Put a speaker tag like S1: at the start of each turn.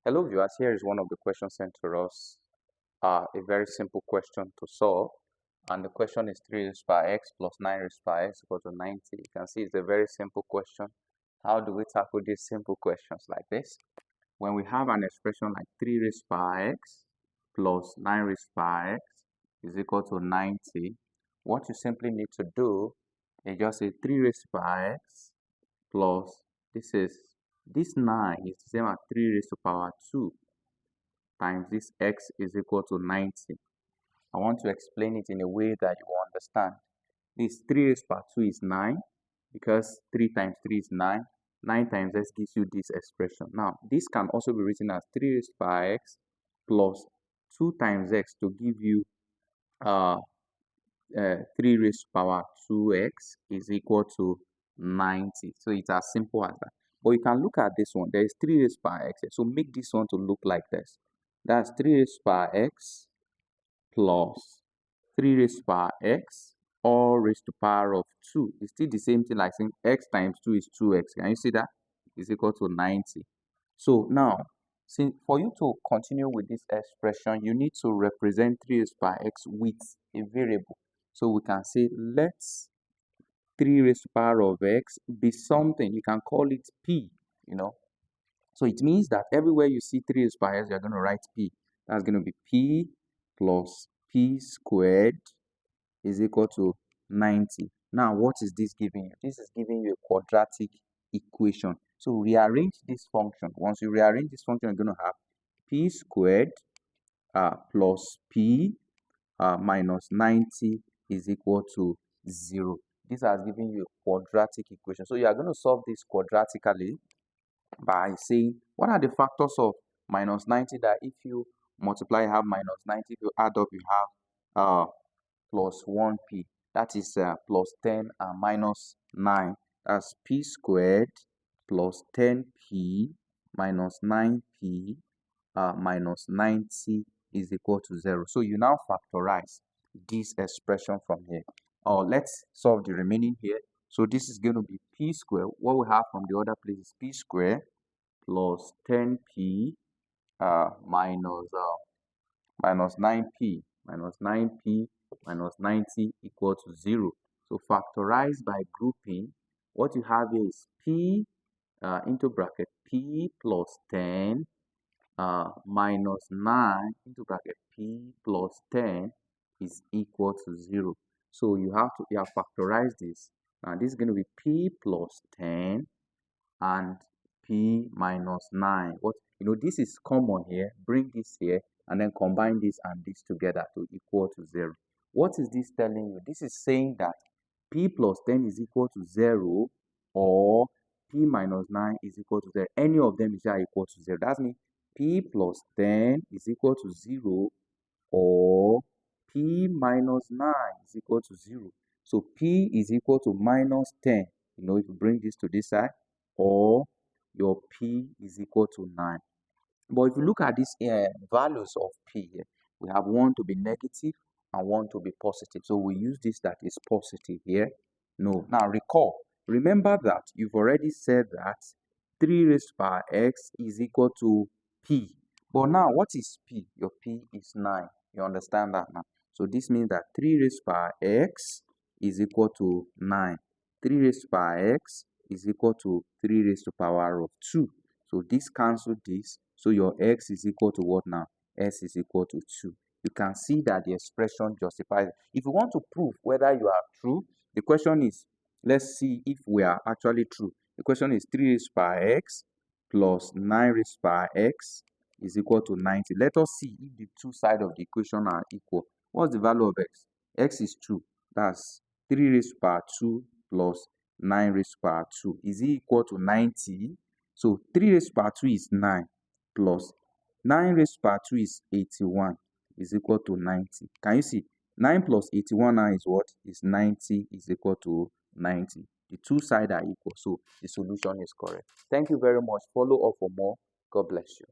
S1: Hello viewers, here is one of the questions sent to us. A very simple question to solve. And the question is 3 raised by x plus 9 raised by x equal to 90. You can see it's a very simple question. How do we tackle these simple questions like this? When we have an expression like 3 raised by x plus 9 raised by x is equal to 90, what you simply need to do is just say 3 raised by x plus this 9 is the same as 3 raised to power 2 times this x is equal to 90. I want to explain it in a way that you will understand. This 3 raised by 2 is 9 because 3 times 3 is 9. 9 times x gives you this expression. Now, this can also be written as 3 raised by x plus 2 times x to give you 3 raised to power 2x is equal to 90. So it's as simple as that. But you can look at this one. There is 3 raised by x. So make this one to look like this. That's 3 raised by x plus 3 raised by x all raised to power of 2. It's still the same thing like saying x times 2 is 2x. Can you see that? Is equal to 90. So now, for you to continue with this expression, you need to represent 3 raised by x with a variable. So we can say let's 3 raised to power of x be something. You can call it p, So it means that everywhere you see 3 raised by x, you're going to write p. That's going to be p plus p squared is equal to 90. Now, what is this giving you? This is giving you a quadratic equation. So rearrange this function. Once you rearrange this function, you're going to have p squared plus p minus 90 is equal to 0. This has given you a quadratic equation. So you are going to solve this quadratically by saying, what are the factors of minus 90 that if you multiply, you have minus 90. If you add up, you have plus 1p. That is plus 10 and minus 9. That's p squared plus 10p minus 9p minus 90 is equal to 0. So you now factorize this expression from here. Let's solve the remaining here. So this is going to be p squared. What we have from the other place is p squared plus 10p minus 9p minus 9p minus 90 equal to 0. So factorize by grouping. What you have here is p into bracket p plus 10 minus 9 into bracket p plus 10 is equal to 0. So you have factorized this. Now this is going to be p plus 10 and p minus 9. This is common here. Bring this here and then combine this and this together to equal to 0. What is this telling you? This is saying that p plus 10 is equal to 0 or p minus 9 is equal to 0. Any of them is equal to 0. That means p plus 10 is equal to 0 or p minus 9 is equal to 0. So p is equal to minus 10. If you bring this to this side, or your p is equal to 9. But if you look at these values of p here, we have one to be negative and one to be positive. So we use this that is positive here. No. Now remember that you've already said that 3 raised by x is equal to p. But now what is p? Your p is 9. You understand that now? So this means that 3 raised by x is equal to 9. 3 raised by x is equal to 3 raised to power of 2. So this cancels this. So your x is equal to what now? S is equal to 2. You can see that the expression justifies it. If you want to prove whether you are true, the question is, let's see if we are actually true. The question is 3 raised by x plus 9 raised by x is equal to 90. Let us see if the two sides of the equation are equal. What's the value of x? X is 2. That's 3 raised by 2 plus 9 raised by 2. Is it equal to 90? So 3 raised by 2 is 9 plus 9 raised by 2 is 81 is equal to 90. Can you see? 9 plus 81 now is what? Is 90 is equal to 90. The two sides are equal. So the solution is correct. Thank you very much. Follow up for more. God bless you.